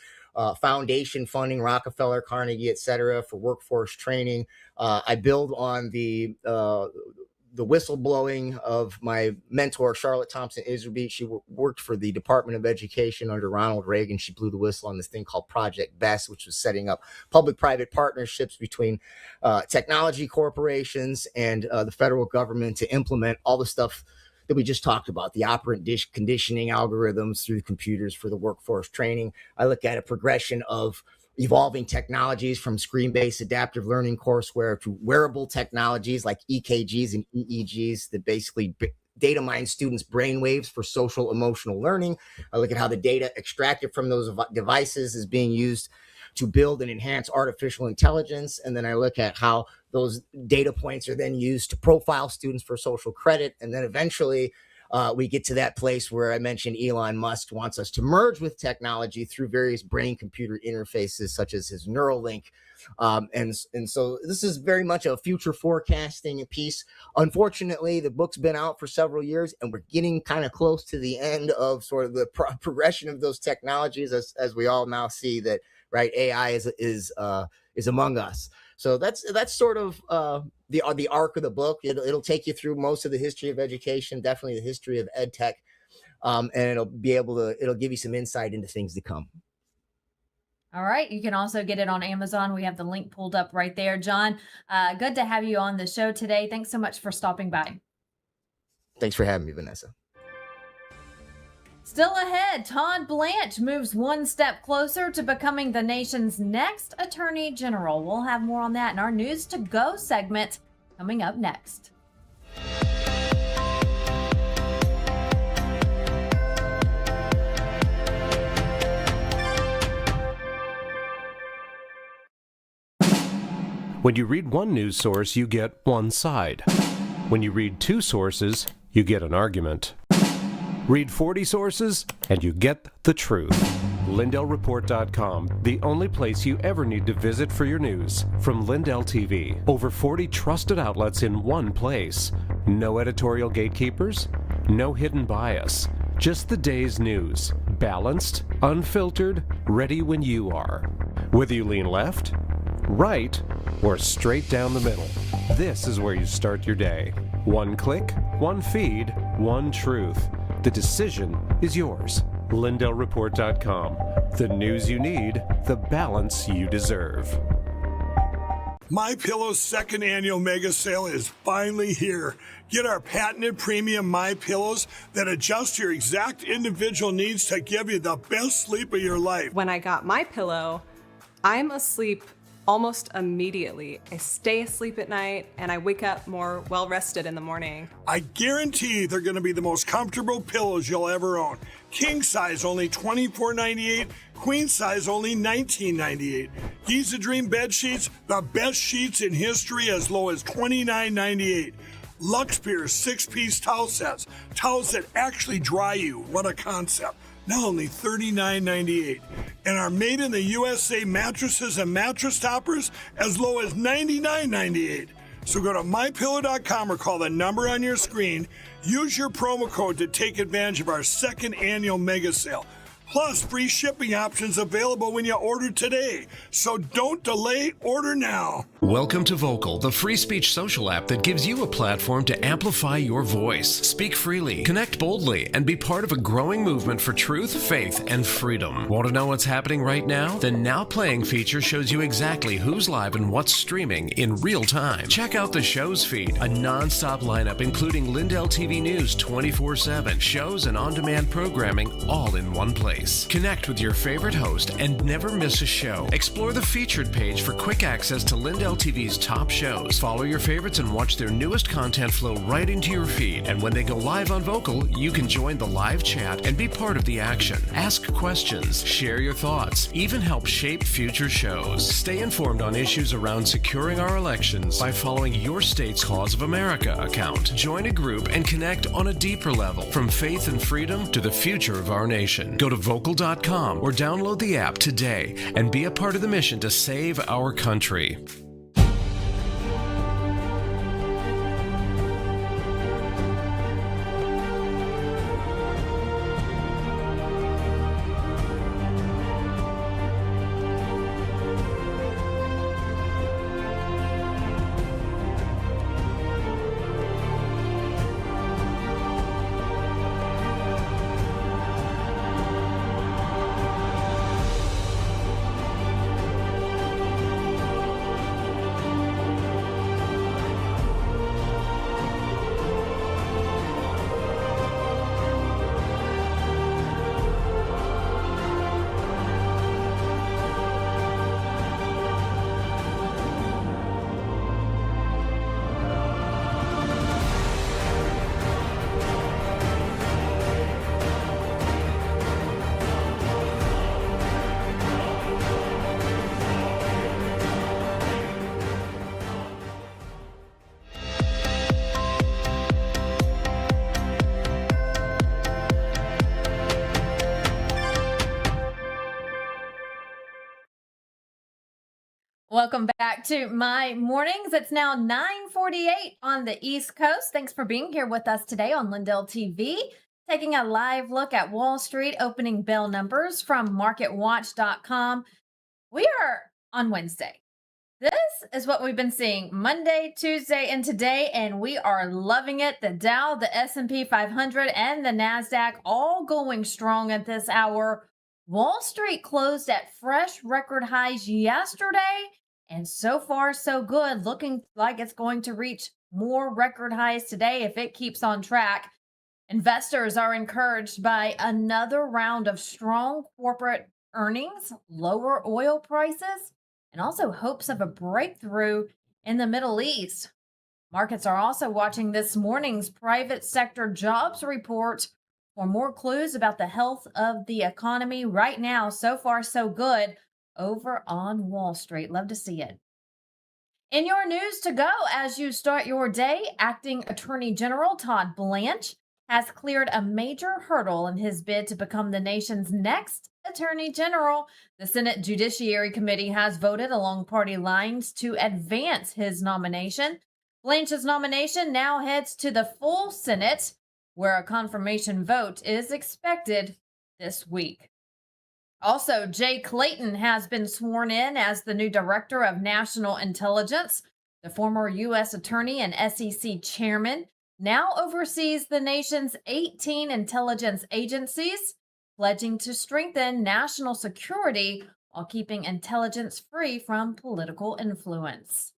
foundation funding, Rockefeller, Carnegie, et cetera, for workforce training. I build on the whistleblowing of my mentor, Charlotte Thompson Iserby. She worked for the Department of Education under Ronald Reagan. She blew the whistle on this thing called Project BEST, which was setting up public-private partnerships between technology corporations and the federal government to implement all the stuff that we just talked about, the operant conditioning algorithms through computers for the workforce training. I look at a progression of evolving technologies from screen-based adaptive learning courseware to wearable technologies like EKGs and EEGs that basically data mine students' brainwaves for social emotional learning. I look at how the data extracted from those devices is being used to build and enhance artificial intelligence. And then I look at how those data points are then used to profile students for social credit. And then eventually we get to that place where I mentioned Elon Musk wants us to merge with technology through various brain-computer interfaces, such as his Neuralink. And so this is very much a future forecasting piece. Unfortunately, the book's been out for several years, and we're getting kind of close to the end of sort of the progression of those technologies, as we all now see that, right, AI is among us. So that's sort of the arc of the book. It'll take you through most of the history of education, definitely the history of ed tech, and it'll give you some insight into things to come. All right. You can also get it on Amazon. We have the link pulled up right there. John, good to have you on the show today. Thanks so much for stopping by. Thanks for having me, Vanessa. Still ahead, Todd Blanche moves one step closer to becoming the nation's next Attorney General. We'll have more on that in our News to Go segment coming up next. When you read one news source, you get one side. When you read two sources, you get an argument. Read 40 sources, and you get the truth. LindellReport.com, the only place you ever need to visit for your news. From LindellTV, over 40 trusted outlets in one place. No editorial gatekeepers, no hidden bias, just the day's news. Balanced, unfiltered, ready when you are. Whether you lean left, right, or straight down the middle, this is where you start your day. One click, one feed, one truth. The decision is yours. LindellReport.com. The news you need, the balance you deserve. MyPillow's second annual mega sale is finally here. Get our patented premium MyPillows that adjust your exact individual needs to give you the best sleep of your life. When I got MyPillow, I'm asleep almost immediately. I stay asleep at night and I wake up more well-rested in the morning. I guarantee they're going to be the most comfortable pillows you'll ever own. King size only $24.98, queen size only $19.98. Giza Dream bed sheets, the best sheets in history, as low as $29.98. Lux Pierce 6-piece towel sets, towels that actually dry you. What a concept. Now only $39.98. And our made in the USA mattresses and mattress toppers as low as $99.98. So go to mypillow.com or call the number on your screen. Use your promo code to take advantage of our second annual mega sale. Plus, free shipping options available when you order today. So don't delay, order now. Welcome to Vocal, the free speech social app that gives you a platform to amplify your voice. Speak freely, connect boldly, and be part of a growing movement for truth, faith, and freedom. Want to know what's happening right now? The Now Playing feature shows you exactly who's live and what's streaming in real time. Check out the show's feed, a non-stop lineup including LINDELLTV News 24/7, shows and on-demand programming all in one place. Connect with your favorite host and never miss a show. Explore the featured page for quick access to LINDELLTV's top shows. Follow your favorites and watch their newest content flow right into your feed. And when they go live on Vocal, you can join the live chat and be part of the action. Ask questions, share your thoughts, even help shape future shows. Stay informed on issues around securing our elections by following your state's Cause of America account. Join a group and connect on a deeper level, from faith and freedom to the future of our nation. Go to vocal.com or download the app today and be a part of the mission to save our country. Welcome back to My Mornings. It's now 9:48 on the East Coast. Thanks for being here with us today on Lindell TV. Taking a live look at Wall Street opening bell numbers from MarketWatch.com. We are on Wednesday. This is what we've been seeing Monday, Tuesday, and today, and we are loving it. The Dow, the S&P 500, and the NASDAQ all going strong at this hour. Wall Street closed at fresh record highs yesterday, and so far so good. Looking like it's going to reach more record highs today if it keeps on track. Investors are encouraged by another round of strong corporate earnings, lower oil prices, and also hopes of a breakthrough in the Middle East. Markets are also watching this morning's private sector jobs report for more clues about the health of the economy right now. So far, so good over on Wall Street. Love to see it. In your news to go as you start your day, Acting Attorney General Todd Blanche has cleared a major hurdle in his bid to become the nation's next Attorney General. The Senate Judiciary Committee has voted along party lines to advance his nomination. Blanche's nomination now heads to the full Senate, where a confirmation vote is expected this week. Also, Jay Clayton has been sworn in as the new Director of National Intelligence. The former U.S. Attorney and SEC Chairman now oversees the nation's 18 intelligence agencies, pledging to strengthen national security while keeping intelligence free from political influence.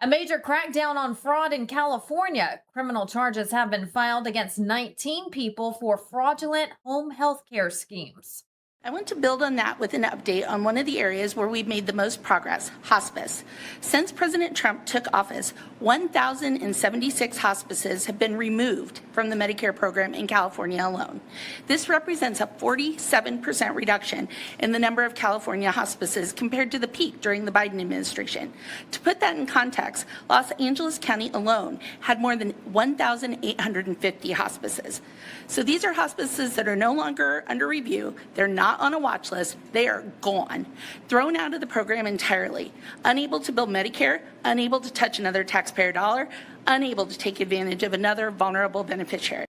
A major crackdown on fraud in California. Criminal charges have been filed against 19 people for fraudulent home health care schemes. I want to build on that with an update on one of the areas where we've made the most progress, hospice. Since President Trump took office, 1,076 hospices have been removed from the Medicare program in California alone. This represents a 47% reduction in the number of California hospices compared to the peak during the Biden administration. To put that in context, Los Angeles County alone had more than 1,850 hospices. So these are hospices that are no longer under review. They're not on a watch list. They are gone, thrown out of the program entirely, unable to bill Medicare, unable to touch another taxpayer dollar, unable to take advantage of another vulnerable beneficiary.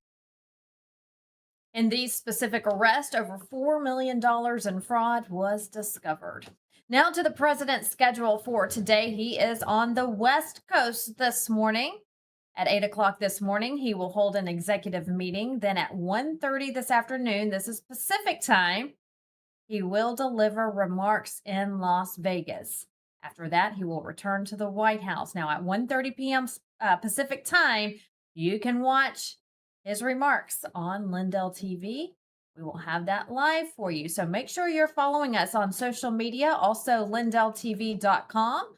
In these specific arrests, over $4 million in fraud was discovered. Now to the president's schedule for today. He is on the West Coast this morning. At 8 o'clock this morning, he will hold an executive meeting. Then at 1:30 this afternoon, this is Pacific time, he will deliver remarks in Las Vegas. After that, he will return to the White House. Now at 1:30 p.m. Pacific time, you can watch his remarks on LINDELLTV. We will have that live for you. So make sure you're following us on social media, also LINDELLTV.com.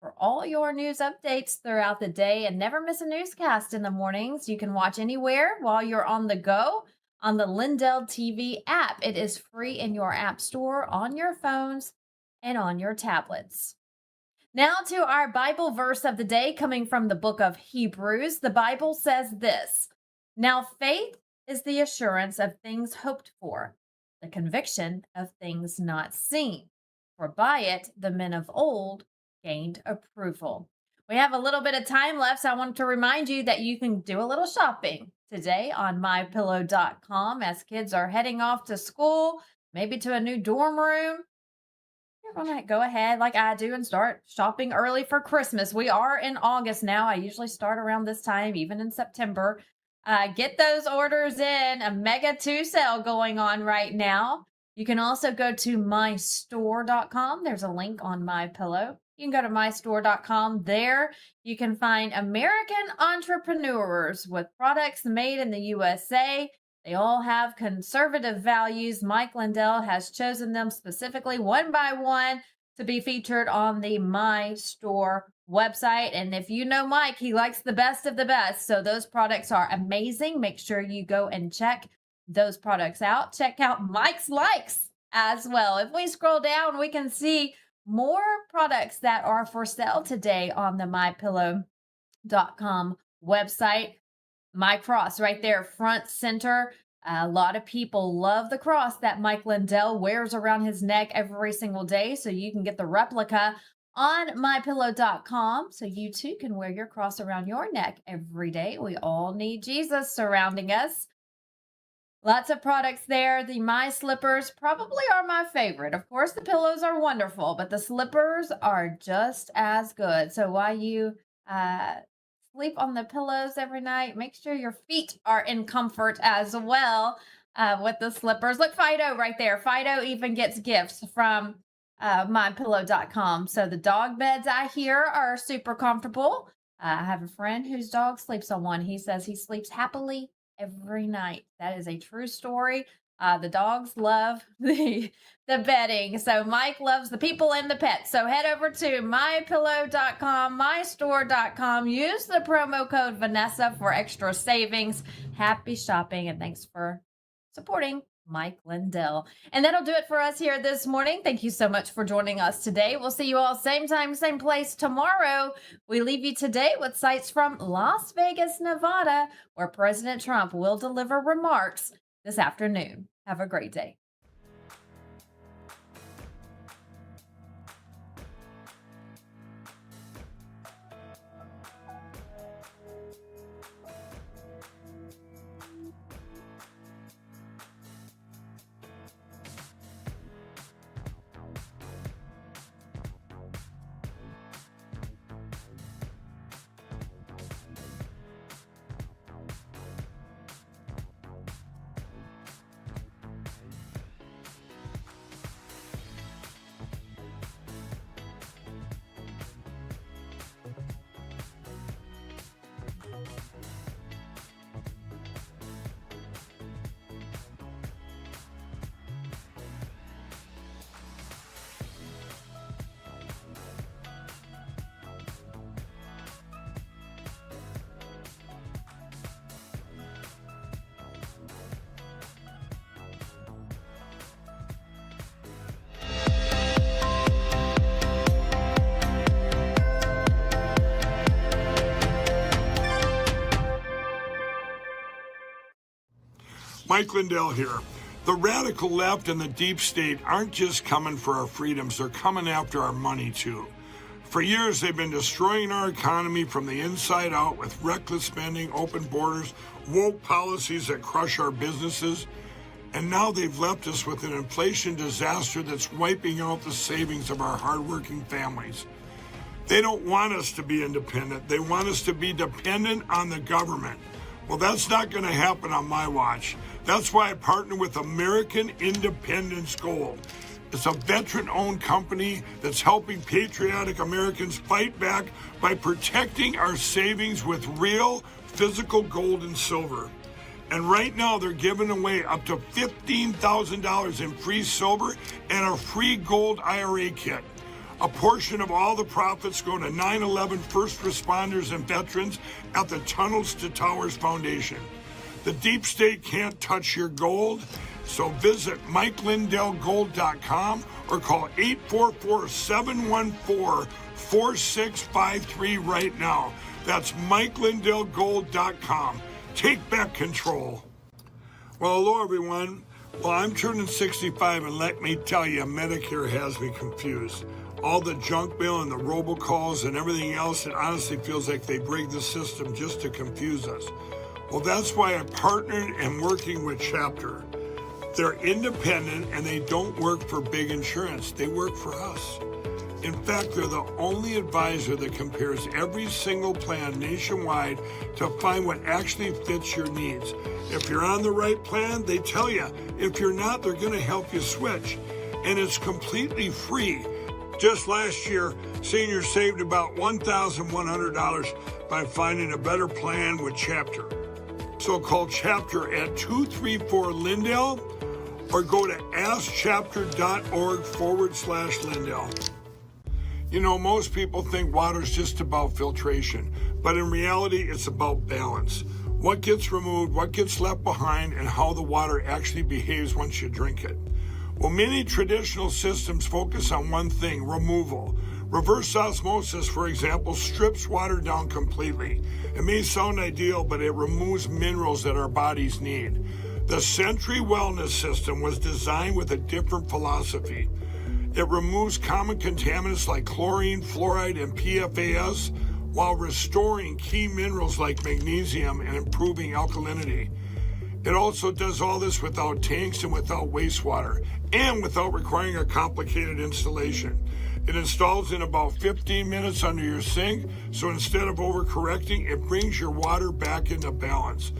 for all your news updates throughout the day, and never miss a newscast in the mornings. You can watch anywhere while you're on the go on the LINDELLTV app. It is free in your app store, on your phones, and on your tablets. Now to our Bible verse of the day, coming from the book of Hebrews. The Bible says this: "Now faith is the assurance of things hoped for, the conviction of things not seen. For by it the men of old gained approval." We have a little bit of time left, so I want to remind you that you can do a little shopping today on mypillow.com as kids are heading off to school, maybe to a new dorm room. You're going to go ahead like I do and start shopping early for Christmas. We are in August now. I usually start around this time, even in September. Get those orders in. A Mega 2 sale going on right now. You can also go to mystore.com. There's a link on MyPillow. You can go to mystore.com. There you can find American entrepreneurs with products made in the USA. They all have conservative values. Mike Lindell has chosen them specifically one by one to be featured on the My Store website. And if you know Mike, he likes the best of the best. So those products are amazing. Make sure you go and check those products out. Check out Mike's likes as well. If we scroll down, we can see more products that are for sale today on the mypillow.com website. My cross right there, front center. A lot of people love the cross that Mike Lindell wears around his neck every single day. So you can get the replica on mypillow.com. So you too can wear your cross around your neck every day. We all need Jesus surrounding us. Lots of products there. The My Slippers probably are my favorite. Of course, the pillows are wonderful, but the slippers are just as good. So while you sleep on the pillows every night, make sure your feet are in comfort as well with the slippers. Look, Fido right there. Fido even gets gifts from mypillow.com. So the dog beds I hear are super comfortable. I have a friend whose dog sleeps on one. He says he sleeps happily every night. That is a true story. The dogs love the bedding. So Mike loves the people and the pets. So head over to mypillow.com, mystore.com. Use the promo code Vanessa for extra savings. Happy shopping, and thanks for supporting Mike Lindell. And that'll do it for us here this morning. Thank you so much for joining us today. We'll see you all same time, same place tomorrow. We leave you today with sights from Las Vegas, Nevada, where President Trump will deliver remarks this afternoon. Have a great day. Mike Lindell here. The radical left and the deep state aren't just coming for our freedoms, they're coming after our money too. For years, they've been destroying our economy from the inside out with reckless spending, open borders, woke policies that crush our businesses. And now they've left us with an inflation disaster that's wiping out the savings of our hardworking families. They don't want us to be independent. They want us to be dependent on the government. Well, that's not going to happen on my watch. That's why I partner with American Independence Gold. It's a veteran-owned company that's helping patriotic Americans fight back by protecting our savings with real physical gold and silver. And right now, they're giving away up to $15,000 in free silver and a free gold IRA kit. A portion of all the profits go to 9/11 first responders and veterans at the Tunnels to Towers Foundation. The deep state can't touch your gold, so visit MikeLindellGold.com or call 844-714-4653 right now. That's MikeLindellGold.com. Take back control. Well, hello, everyone. Well, I'm turning 65, and let me tell you, Medicare has me confused. All the junk mail and the robocalls and everything else, it honestly feels like they break the system just to confuse us. Well, that's why I partnered and working with Chapter. They're independent and they don't work for big insurance. They work for us. In fact, they're the only advisor that compares every single plan nationwide to find what actually fits your needs. If you're on the right plan, they tell you. If you're not, they're going to help you switch. And it's completely free. Just last year, seniors saved about $1,100 by finding a better plan with Chapter. So call Chapter at 234-LINDELL or go to askchapter.org/Lindell. You know, most people think water's just about filtration, but in reality, it's about balance. What gets removed, what gets left behind, and how the water actually behaves once you drink it. Well, many traditional systems focus on one thing, removal. Reverse osmosis, for example, strips water down completely. It may sound ideal, but it removes minerals that our bodies need. The Century Wellness System was designed with a different philosophy. It removes common contaminants like chlorine, fluoride, and PFAS while restoring key minerals like magnesium and improving alkalinity. It also does all this without tanks and without wastewater, and without requiring a complicated installation. It installs in about 15 minutes under your sink, so instead of overcorrecting, it brings your water back into balance.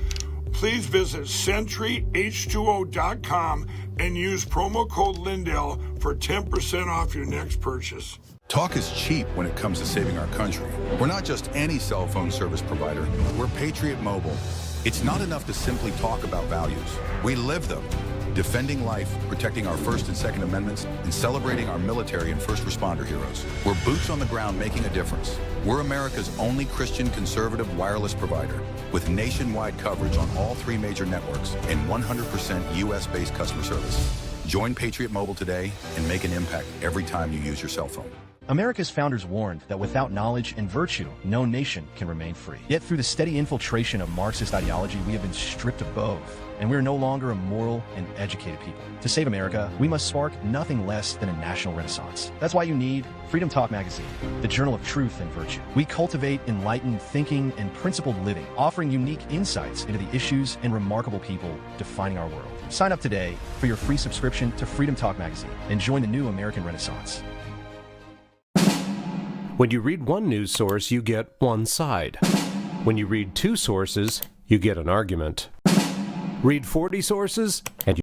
Please visit CenturyH2O.com and use promo code Lindell for 10% off your next purchase. Talk is cheap when it comes to saving our country. We're not just any cell phone service provider. We're Patriot Mobile. It's not enough to simply talk about values. We live them. Defending life, protecting our First and Second Amendments, and celebrating our military and first responder heroes. We're boots on the ground making a difference. We're America's only Christian conservative wireless provider with nationwide coverage on all 3 major networks and 100% U.S.-based customer service. Join Patriot Mobile today and make an impact every time you use your cell phone. America's founders warned that without knowledge and virtue, no nation can remain free. Yet through the steady infiltration of Marxist ideology, we have been stripped of both, and we are no longer a moral and educated people. To save America, we must spark nothing less than a national renaissance. That's why you need Freedom Talk Magazine, the journal of truth and virtue. We cultivate enlightened thinking and principled living, offering unique insights into the issues and remarkable people defining our world. Sign up today for your free subscription to Freedom Talk Magazine and join the new American Renaissance. When you read one news source, you get one side. When you read 2 sources, you get an argument. Read 40 sources, and you